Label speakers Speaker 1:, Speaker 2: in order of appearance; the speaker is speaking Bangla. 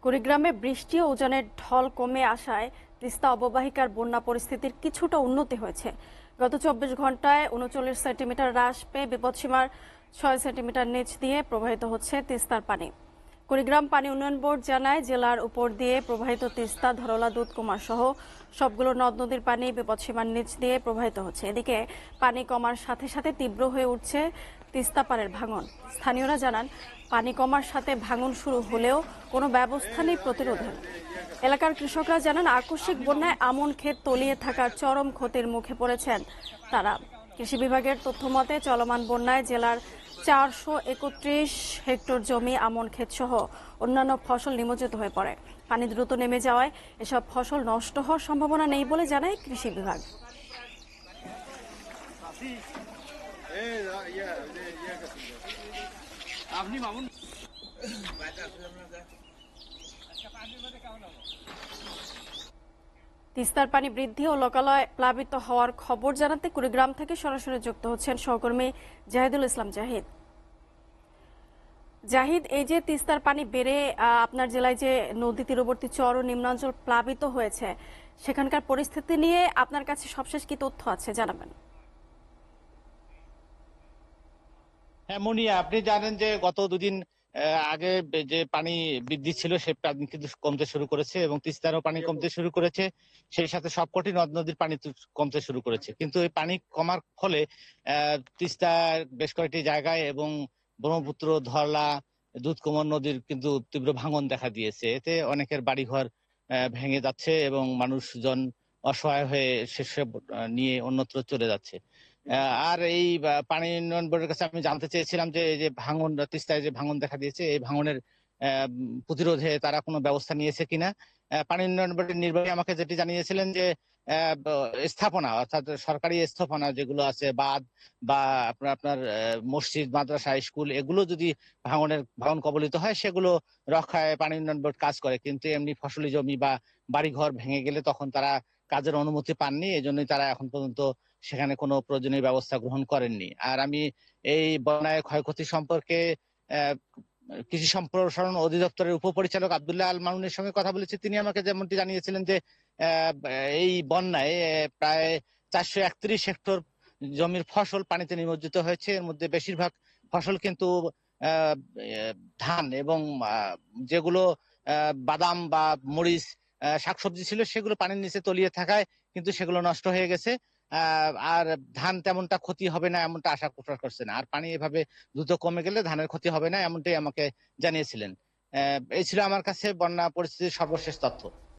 Speaker 1: কুড়িগ্রামে বৃষ্টি ও উজানের ঢল কমে আসায় তিস্তা অববাহিকার বন্যা পরিস্থিতির কিছুটা উন্নতি হয়েছে। গত ২৪ ঘন্টায় ৩৯ সেন্টিমিটার হ্রাস পেয়ে বিপদসীমার ৬ সেন্টিমিটার নিচ দিয়ে প্রবাহিত হচ্ছে তিস্তার পানি। কুড়িগ্রাম পানি উন্নয়ন বোর্ড জানায়, জেলার উপর দিয়ে প্রবাহিত তিস্তা, ধরলা, দুধকুমার সহ সবগুলো নদ নদীর পানি বিপদসীমার নিচ দিয়ে প্রবাহিত হচ্ছে। এদিকে পানি কমার সাথে সাথে তীব্র হয়ে উঠছে তিস্তা পাড়ের ভাঙন। স্থানীয়রা জানান, পানি কমার সাথে ভাঙন শুরু হলেও কোনো ব্যবস্থা নেই প্রতিরোধের। এলাকার কৃষকরা জানান, আকস্মিক বন্যায় আমন ক্ষেত তলিয়ে থাকার চরম ক্ষতির মুখে পড়েছেন তারা। কৃষি বিভাগের তথ্য মতে চলমান বন্যায় জেলার ৪৩১ হেক্টর জমি, আমন ক্ষেত সহ অন্যান্য ফসল নিমজ্জিত হয়ে পড়ে। পানি দ্রুত নেমে যাওয়ায় এসব ফসল নষ্ট হওয়ার সম্ভাবনা নেই বলে জানায় কৃষি বিভাগ। তিস্তার পানি বৃদ্ধি ও লোকালয় প্লাবিত হওয়ার খবর জানাতে কুড়িগ্রাম থেকে সরাসরি যুক্ত হচ্ছেন সহকর্মী জাহিদুল ইসলাম জাহিদ। জাহিদ, এই যে তিস্তার পানি বেড়ে আপনার জেলায় যে নদী তীরবর্তী চর ও নিম্নাঞ্চল প্লাবিত হয়েছে, সেখানকার পরিস্থিতি নিয়ে আপনার কাছে সবশেষ কি তথ্য আছে জানাবেন?
Speaker 2: হ্যাঁ মুনিয়া, আপনি জানেন যে গত দুদিন আগে যে পানি বৃদ্ধি ছিল সে পানি কিন্তু কমতে শুরু করেছে এবং তিস্তারও পানি কমতে শুরু করেছে। সেই সাথে সবকটি নদ নদীর পানি কমতে শুরু করেছে, কিন্তু এই পানি কমার ফলে তিস্তার বেশ কয়েকটি জায়গায় এবং ব্রহ্মপুত্র, ধরলা, দুধকুমার নদীর কিন্তু তীব্র ভাঙন দেখা দিয়েছে। এতে অনেকের বাড়িঘর ভেঙে যাচ্ছে এবং মানুষজন অসহায় হয়ে সেসব নিয়ে অন্যত্র চলে যাচ্ছে। আর এই পানি উন্নয়ন বোর্ডের কাছে আমি জানতে চেয়েছিলাম যে এই যে ভাঙন, তিস্তায় যে ভাঙন দেখা দিয়েছে, এই ভাঙনের প্রতিরোধে তারা কোনো ব্যবস্থা নিয়েছে কিনা। পানি উন্নয়ন বোর্ডের নির্বাহী আমাকে যেটি জানিয়েছিলেন যে স্থাপনা, অর্থাৎ সরকারি স্থাপনা যেগুলো আছে, বাঁধ বা আপনার আপনার মসজিদ, মাদ্রাসা, স্কুল, এগুলো যদি ভাঙন কবলিত হয় সেগুলো রক্ষায় পানি উন্নয়ন বোর্ড কাজ করে, কিন্তু এমনি ফসলি জমি বা বাড়িঘর ভেঙে গেলে তখন তারা কাজের অনুমতি পাননি। এজন্যই তারা এখন পর্যন্ত সেখানে কোনো প্রয়োজনীয় ব্যবস্থা গ্রহণ করেননি। আর আমি এই বন্যায় ক্ষয়ক্ষতি সম্পর্কে আহ, কৃষি সম্প্রসারণ অধিদপ্তরের উপপরিচালক আব্দুল্লাহ আল মামুনের সঙ্গে কথা বলেছি। তিনি আমাকে যেমনটি জানিয়েছিলেন যে আহ, এই বন্যায় প্রায় ৪৩১ হেক্টর জমির ফসল পানিতে নিমজ্জিত হয়েছে। এর মধ্যে বেশিরভাগ ফসল কিন্তু আহ, ধান এবং যেগুলো বাদাম বা মরিচ, শাকসবজি ছিল, সেগুলো পানির নিচে তলিয়ে থাকায় কিন্তু সেগুলো নষ্ট হয়ে গেছে। আর ধান তেমনটা ক্ষতি হবে না এমনটা আশা প্রকাশ করছে না। আর পানি এভাবে দ্রুত কমে গেলে ধানের ক্ষতি হবে না এমনটাই আমাকে জানিয়েছিলেন। এই ছিল আমার কাছে বন্যা পরিস্থিতির সর্বশেষ তথ্য।